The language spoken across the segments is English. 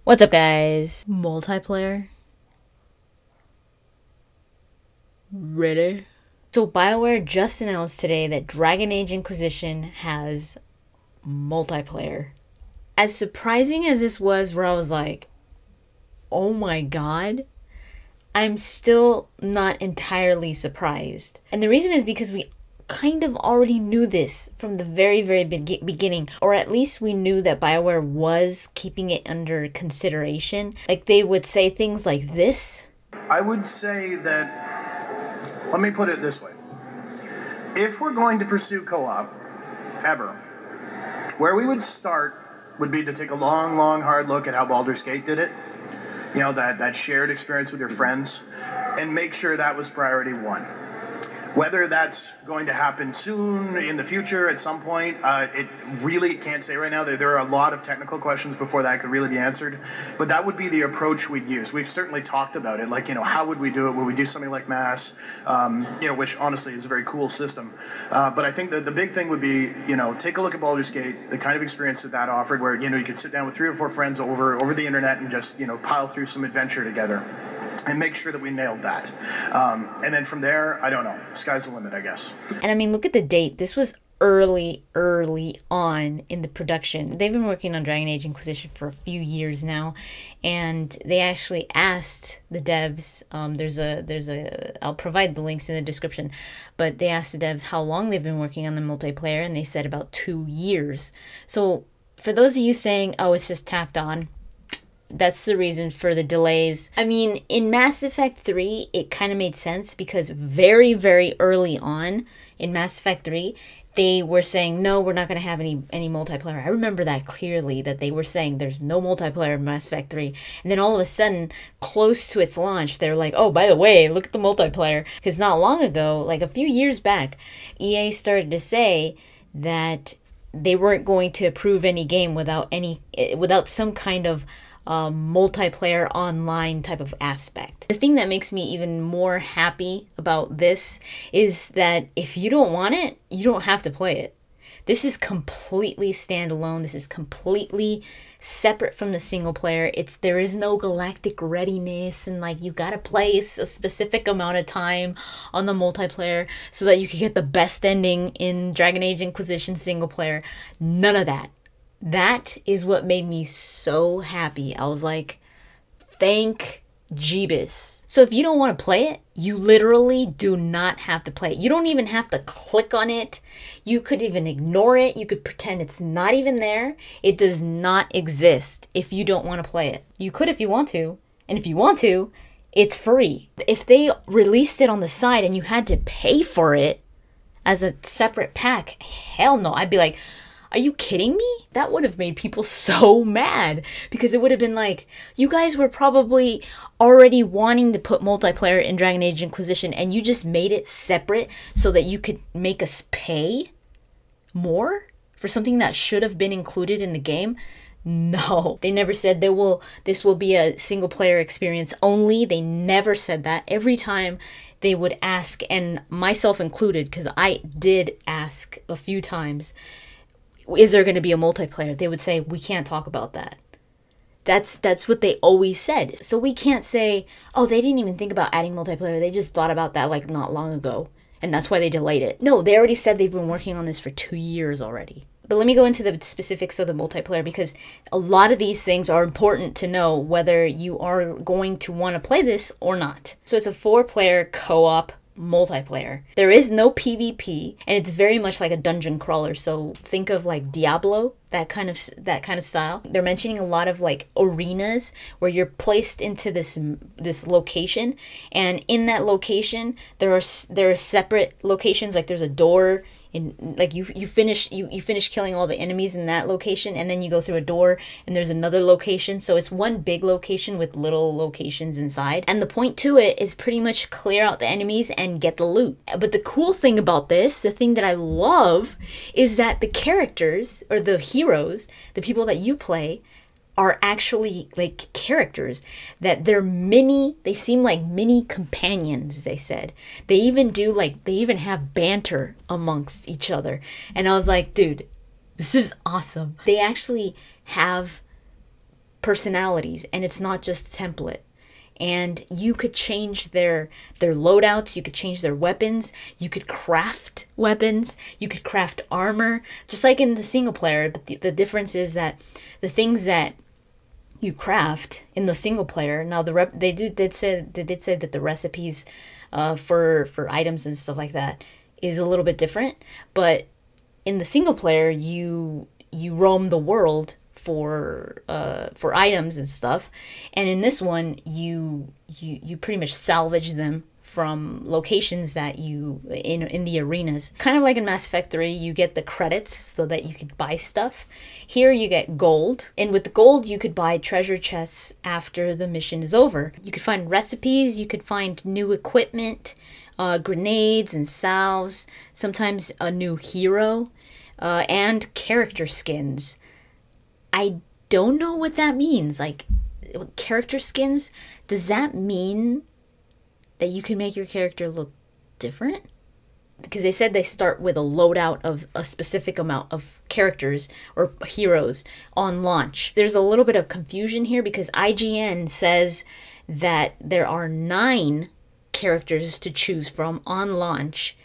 What's up, guys? Multiplayer? Really? So BioWare just announced today that Dragon Age Inquisition has multiplayer. As surprising as this was, where I was like, oh my god, I'm still not entirely surprised. And the reason is because we kind of already knew this from the very beginning, or at least we knew that BioWare was keeping it under consideration. Like, they would say things like this. I would say that, let me put it this way. If we're going to pursue co-op, ever, where we would start would be to take a long, hard look at how Baldur's Gate did it. You know, that shared experience with your friends, and make sure that was priority one. Whether that's going to happen soon, in the future, at some point, it really can't say right now. There are a lot of technical questions before that could really be answered. But that would be the approach we'd use. We've certainly talked about it. Like, you know, how would we do it? Would we do something like Mass? Which honestly is a very cool system. But I think that the big thing would be, you know, take a look at Baldur's Gate, the kind of experience that offered, where, you know, you could sit down with 3 or 4 friends over the internet and just, you know, pile through some adventure together. And make sure that we nailed that. And then from there, I don't know. Sky's the limit, I guess. And I mean, look at the date. This was early on in the production. They've been working on Dragon Age Inquisition for a few years now. And they actually asked the devs, I'll provide the links in the description, but they asked the devs how long they've been working on the multiplayer, and they said about 2 years. So for those of you saying, oh, it's just tacked on, that's the reason for the delays. I mean, in Mass Effect 3, it kind of made sense because very early on in Mass Effect 3, they were saying, no, we're not going to have any multiplayer. I remember that clearly, that they were saying there's no multiplayer in Mass Effect 3. And then all of a sudden, close to its launch, they're like, oh, by the way, look at the multiplayer. Because not long ago, like a few years back, EA started to say that they weren't going to approve any game without some kind of multiplayer online type of aspect. The thing that makes me even more happy about this is that if you don't want it, you don't have to play it. This is completely standalone. This is completely separate from the single player. There is no galactic readiness and like you gotta play a specific amount of time on the multiplayer so that you can get the best ending in Dragon Age Inquisition single player. None of that. That is what made me so happy. I was like, thank Jeebus. So if you don't want to play it, you literally do not have to play it. You don't even have to click on it. You could even ignore it. You could pretend it's not even there. It does not exist if you don't want to play it. You could if you want to. And if you want to, it's free. If they released it on the side and you had to pay for it as a separate pack, hell no. I'd be like, are you kidding me? That would have made people so mad, because it would have been like, you guys were probably already wanting to put multiplayer in Dragon Age Inquisition and you just made it separate so that you could make us pay more for something that should have been included in the game. No, they never said this will be a single player experience only. They never said that. Every time they would ask, and myself included, because I did ask a few times, is there going to be a multiplayer? They would say, we can't talk about that. That's what they always said. So we can't say, oh, they didn't even think about adding multiplayer. They just thought about that like not long ago, and that's why they delayed it. No, they already said they've been working on this for 2 years already. But let me go into the specifics of the multiplayer, because a lot of these things are important to know whether you are going to want to play this or not. So it's a 4-player co-op multiplayer. There is no PvP, and it's very much like a dungeon crawler. So think of like Diablo, that kind of style. They're mentioning a lot of like arenas where you're placed into this location, and in that location there are separate locations. Like there's a door in, like you finish killing all the enemies in that location, and then you go through a door and there's another location. So it's one big location with little locations inside, and the point to it is pretty much clear out the enemies and get the loot. But the cool thing about this, the thing that I love, is that the characters, or the heroes, the people that you play, are actually like characters, that they seem like mini companions, they said. They even have banter amongst each other. And I was like, dude, this is awesome. They actually have personalities, and it's not just a template. And you could change their loadouts, you could change their weapons, you could craft weapons, you could craft armor, just like in the single player. But the difference is that the things that you craft in the single player, now they did say that the recipes for items and stuff like that is a little bit different, but in the single player you roam the world for items and stuff, and in this one you pretty much salvage them from locations that you in the arenas. Kind of like in Mass Effect 3, you get the credits so that you could buy stuff. Here you get gold, and with the gold you could buy treasure chests after the mission is over. You could find recipes, you could find new equipment, grenades and salves, sometimes a new hero, and character skins. I don't know what that means. Like, character skins, does that mean that you can make your character look different? Because they said they start with a loadout of a specific amount of characters or heroes on launch. There's a little bit of confusion here because IGN says that there are 9 characters to choose from on launch,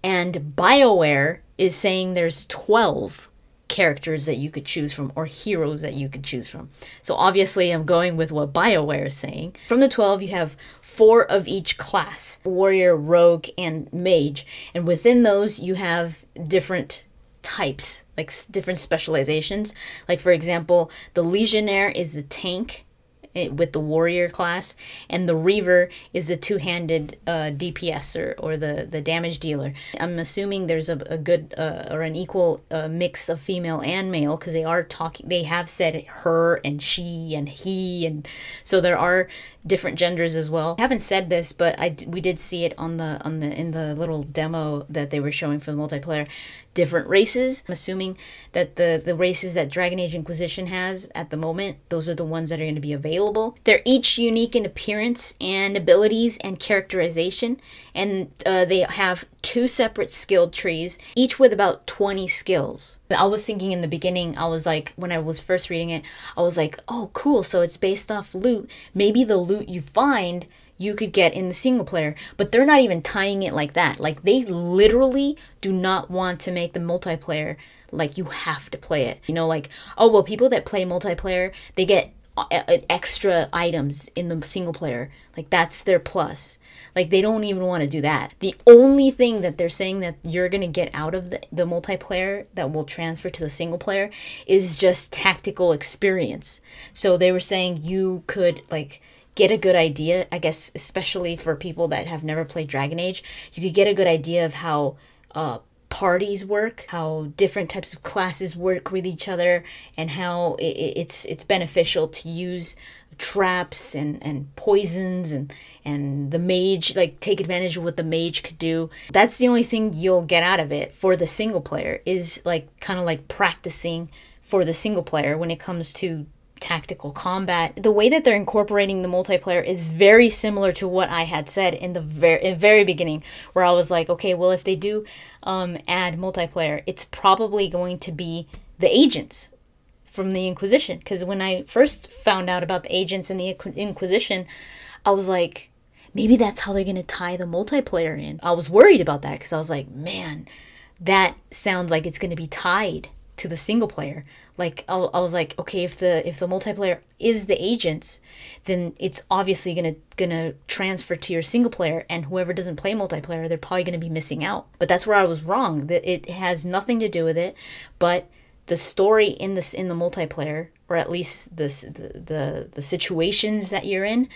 and BioWare is saying there's 12 characters that you could choose from, or heroes that you could choose from. So obviously I'm going with what BioWare is saying. From the 12, you have 4 of each class: warrior, rogue, and mage. And within those, you have different types, like different specializations. Like, for example, the legionnaire is the tank with the warrior class, and the reaver is the two-handed DPS or the damage dealer. I'm assuming there's a good or an equal mix of female and male, because they have said her and she and he, and so there are different genders as well. I haven't said this, but we did see it in the little demo that they were showing for the multiplayer. Different races. I'm assuming that the races that Dragon Age Inquisition has at the moment, those are the ones that are going to be available. They're each unique in appearance and abilities and characterization, and they have 2 separate skill trees, each with about 20 skills. I was thinking in the beginning, I was like, when I was first reading it, I was like, oh cool, so it's based off loot. Maybe the loot you find you could get in the single player, but they're not even tying it like that. Like, they literally do not want to make the multiplayer like you have to play it. You know, like, oh, well, people that play multiplayer, they get extra items in the single player. Like, that's their plus. Like, they don't even want to do that. The only thing that they're saying that you're going to get out of the multiplayer that will transfer to the single player is just tactical experience. So they were saying you could, like, get a good idea, I guess, especially for people that have never played Dragon Age, you could get a good idea of how parties work, how different types of classes work with each other, and how it's beneficial to use traps and poisons and the mage, like, take advantage of what the mage could do. That's the only thing you'll get out of it for the single player, is like kind of like practicing for the single player when it comes to tactical combat. The way that they're incorporating the multiplayer is very similar to what I had said in the very beginning, where I was like, okay, well, if they do add multiplayer, it's probably going to be the agents from the Inquisition. Because when I first found out about the agents in the Inquisition, I was like, maybe that's how they're going to tie the multiplayer in. I was worried about that because I was like, man, that sounds like it's going to be tied to the single player. Like, I was like, okay, if the multiplayer is the agents, then it's obviously gonna transfer to your single player, and whoever doesn't play multiplayer, they're probably gonna be missing out. But that's where I was wrong. That it has nothing to do with it, but the story in the multiplayer, or at least the situations that you're in,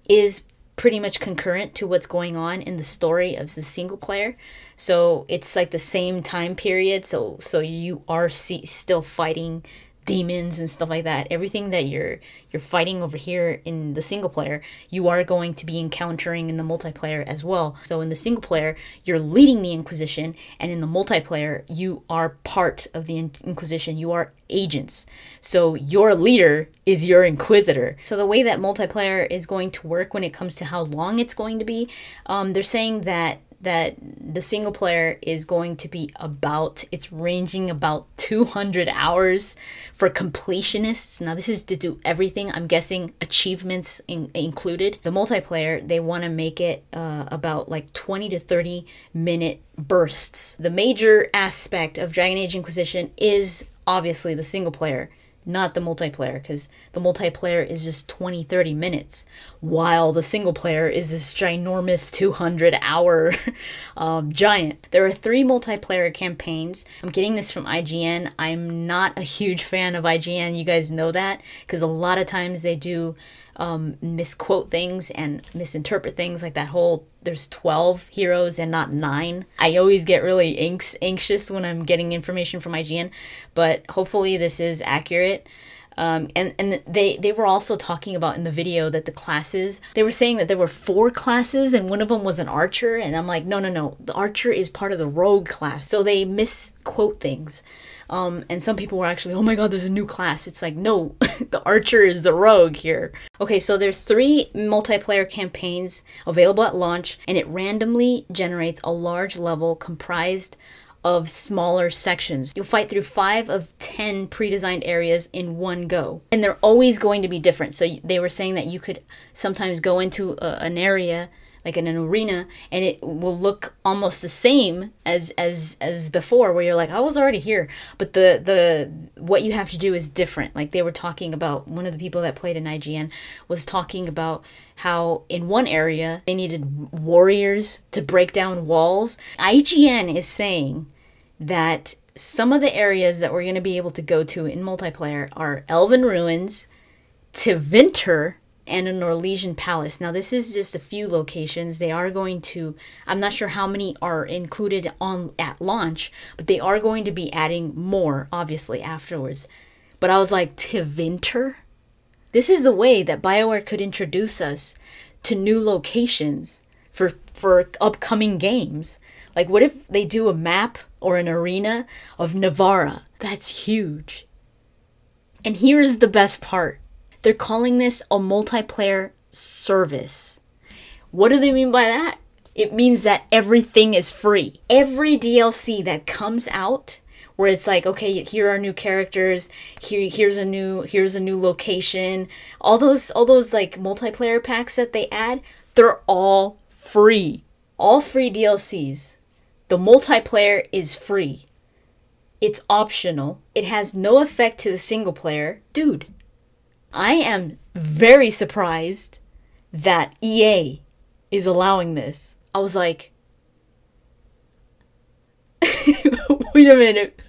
is pretty much concurrent to what's going on in the story of the single player. So it's like the same time period. So you are still fighting demons and stuff like that. Everything that you're fighting over here in the single player, you are going to be encountering in the multiplayer as well. So in the single player, you're leading the Inquisition, and in the multiplayer, you are part of the Inquisition. You are agents. So your leader is your Inquisitor. So the way that multiplayer is going to work when it comes to how long it's going to be, they're saying that that the single player is going to be it's ranging about 200 hours for completionists. Now this is to do everything. I'm guessing achievements included. The multiplayer, they want to make it about like 20 to 30 minute bursts. The major aspect of Dragon Age Inquisition is obviously the single player, not the multiplayer, because the multiplayer is just 20-30 minutes, while the single player is this ginormous 200-hour giant. There are 3 multiplayer campaigns. I'm getting this from IGN. I'm not a huge fan of IGN, you guys know that, because a lot of times they do misquote things and misinterpret things, like that whole there's 12 heroes and not 9. I always get really anxious when I'm getting information from IGN, but hopefully this is accurate. And they were also talking about in the video that the classes, they were saying that there were 4 classes and one of them was an archer, and I'm like, no, the archer is part of the rogue class. So they misquote things. And some people were actually, oh my god, there's a new class. It's like, no, the archer is the rogue here. Okay, so there are 3 multiplayer campaigns available at launch, and it randomly generates a large level comprised of smaller sections. You'll fight through 5 of 10 pre-designed areas in one go. And they're always going to be different. So they were saying that you could sometimes go into an area, like in an arena, and it will look almost the same as before, where you're like, I was already here. But the what you have to do is different. Like they were talking about, one of the people that played in IGN was talking about how in one area they needed warriors to break down walls. IGN is saying that some of the areas that we're going to be able to go to in multiplayer are Elven Ruins, Tevinter, and a Norlesian Palace. Now this is just a few locations. They are going to, I'm not sure how many are included at launch, but they are going to be adding more, obviously, afterwards. But I was like, Tevinter? This is the way that BioWare could introduce us to new locations for upcoming games. Like, what if they do a map or an arena of Navarra? That's huge. And here's the best part. They're calling this a multiplayer service. What do they mean by that? It means that everything is free. Every DLC that comes out, where it's like, okay, here are new characters, here's a new location, all those like multiplayer packs that they add, they're all free. All free DLCs. The multiplayer is free. It's optional. It has no effect to the single player. Dude, I am very surprised that EA is allowing this. I was like, wait a minute.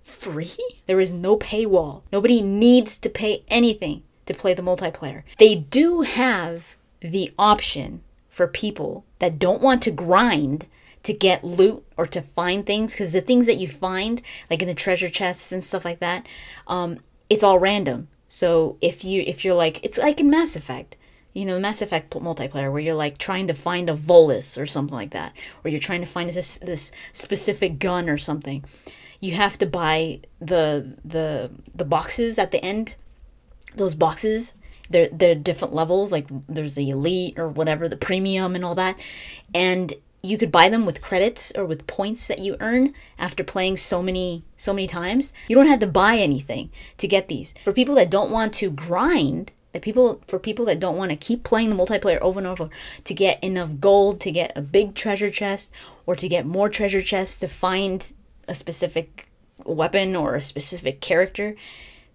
Free? There is no paywall. Nobody needs to pay anything to play the multiplayer. They do have the option for people that don't want to grind to get loot or to find things, because the things that you find, like in the treasure chests and stuff like that, it's all random. So if you're like, it's like in Mass Effect, you know, Mass Effect multiplayer, where you're like trying to find a Volus or something like that, or you're trying to find this specific gun or something, you have to buy the boxes at the end. Those boxes, they're different levels, like there's the elite or whatever, the premium and all that, and you could buy them with credits or with points that you earn after playing so many times. You don't have to buy anything to get these. For people that don't want to grind, for people that don't want to keep playing the multiplayer over and over to get enough gold to get a big treasure chest, or to get more treasure chests to find a specific weapon or a specific character,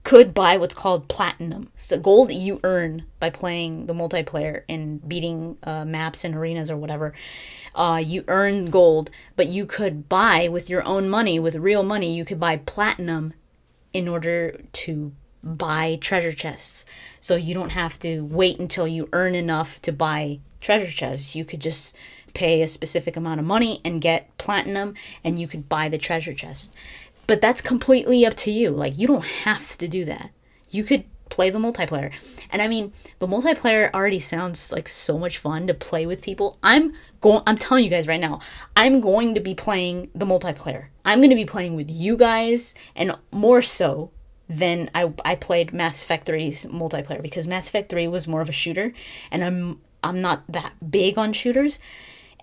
could buy what's called platinum. So gold that you earn by playing the multiplayer and beating maps and arenas or whatever. You earn gold, but you could buy with your own money, with real money, you could buy platinum in order to buy treasure chests. So you don't have to wait until you earn enough to buy treasure chests. You could just pay a specific amount of money and get platinum, and you could buy the treasure chest. But that's completely up to you. Like, you don't have to do that. You could play the multiplayer. And I mean, the multiplayer already sounds like so much fun to play with people. I'm telling you guys right now, I'm going to be playing the multiplayer. I'm going to be playing with you guys, and more so than I played Mass Effect 3's multiplayer, because Mass Effect 3 was more of a shooter, and I'm not that big on shooters.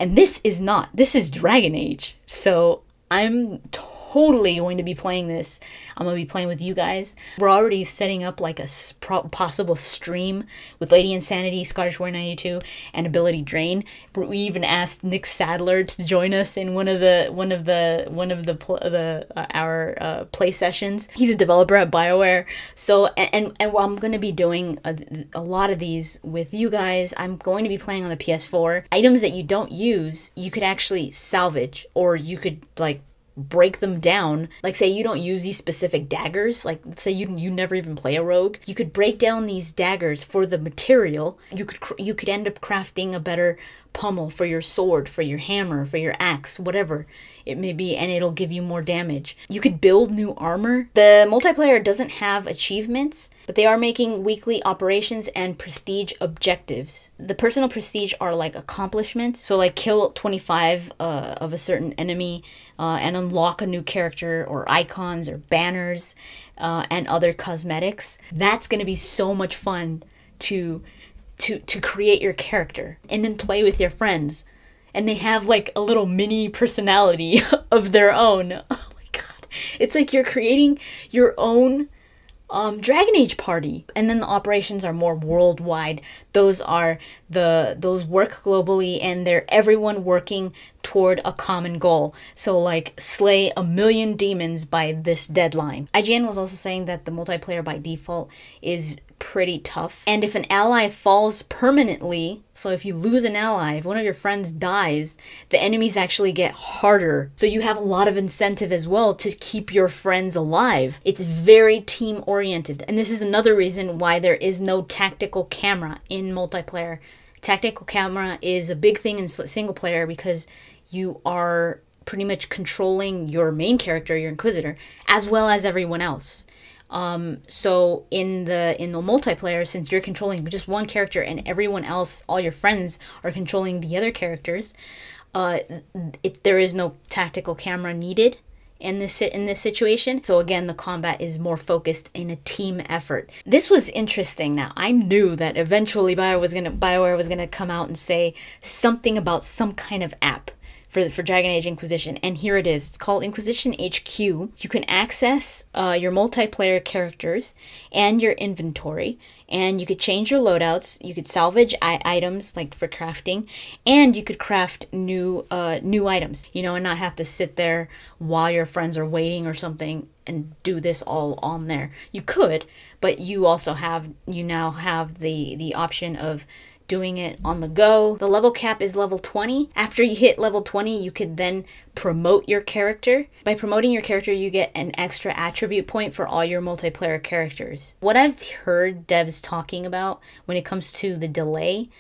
And this is not. This is Dragon Age. So I'm totally going to be playing this. I'm going to be playing with you guys. We're already setting up like a possible stream with Lady Insanity, Scottish War 92, and Ability Drain. We even asked Nick Sadler to join us in one of our play sessions. He's a developer at BioWare. So and I'm going to be doing a lot of these with you guys. I'm going to be playing on the PS4. Items that you don't use, you could actually salvage, or you could like break them down. Like say you don't use these specific daggers, like let's say you never even play a rogue, you could break down these daggers for the material. You could end up crafting a better pommel for your sword, for your hammer, for your axe, whatever it may be, and it'll give you more damage. You could build new armor. The multiplayer doesn't have achievements, but they are making weekly operations and prestige objectives. The personal prestige are like accomplishments, so like kill 25 of a certain enemy and unlock a new character or icons or banners and other cosmetics. That's going to be so much fun to create your character and then play with your friends. And they have like a little mini personality of their own. Oh my god. It's like you're creating your own Dragon Age party. And then the operations are more worldwide. Those work globally, and they're everyone working toward a common goal. So like slay 1 million demons by this deadline. IGN was also saying that the multiplayer by default is pretty tough. And if an ally falls permanently, so if you lose an ally, if one of your friends dies, the enemies actually get harder. So you have a lot of incentive as well to keep your friends alive. It's very team oriented. And this is another reason why there is no tactical camera in multiplayer. Tactical camera is a big thing in single player because you are pretty much controlling your main character, your Inquisitor, as well as everyone else. So in the multiplayer, since you're controlling just one character and everyone else, all your friends are controlling the other characters, there is no tactical camera needed in this situation. So again, the combat is more focused in a team effort. This was interesting. Now I knew that eventually BioWare was gonna come out and say something about some kind of app for Dragon Age Inquisition, and here it is. It's called Inquisition HQ. You can access your multiplayer characters and your inventory, and you could change your loadouts. You could salvage items like for crafting, and you could craft new items, you know, and not have to sit there while your friends are waiting or something and do this all on there. You could, but you now have the option of doing it on the go. The level cap is level 20. After you hit level 20, you could then promote your character. By promoting your character, you get an extra attribute point for all your multiplayer characters. What I've heard devs talking about when it comes to the delay,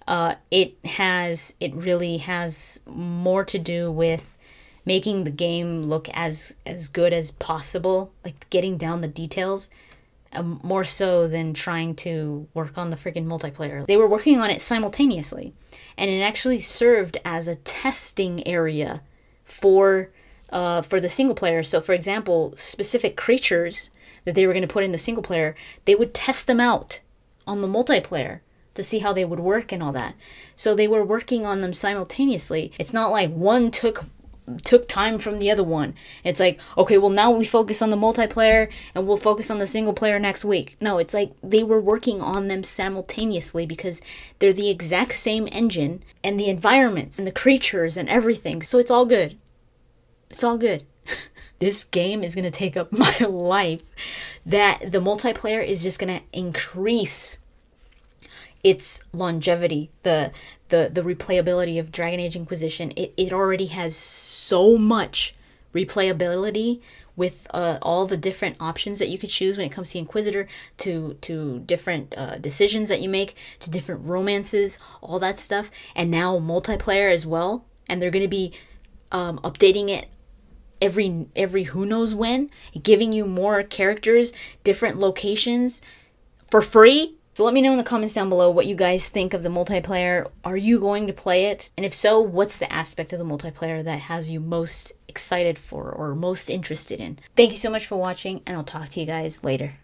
it really has more to do with making the game look as good as possible, like getting down the details. More so than trying to work on the freaking multiplayer. They were working on it simultaneously, and it actually served as a testing area for the single player. So for example, specific creatures that they were going to put in the single player, they would test them out on the multiplayer to see how they would work and all that. So they were working on them simultaneously. It's not like one took time from the other one. It's like, okay, well now we focus on the multiplayer and we'll focus on the single player next week. No, it's like they were working on them simultaneously because they're the exact same engine and the environments and the creatures and everything. So it's all good. It's all good. This game is going to take up my life. That the multiplayer is just going to increase its longevity, the replayability of Dragon Age Inquisition. It already has so much replayability with all the different options that you could choose when it comes to Inquisitor, to different decisions that you make, to different romances, all that stuff, and now multiplayer as well. And they're going to be updating it every who knows when, giving you more characters, different locations for free. So let me know in the comments down below what you guys think of the multiplayer. Are you going to play it? And if so, what's the aspect of the multiplayer that has you most excited for or most interested in? Thank you so much for watching, and I'll talk to you guys later.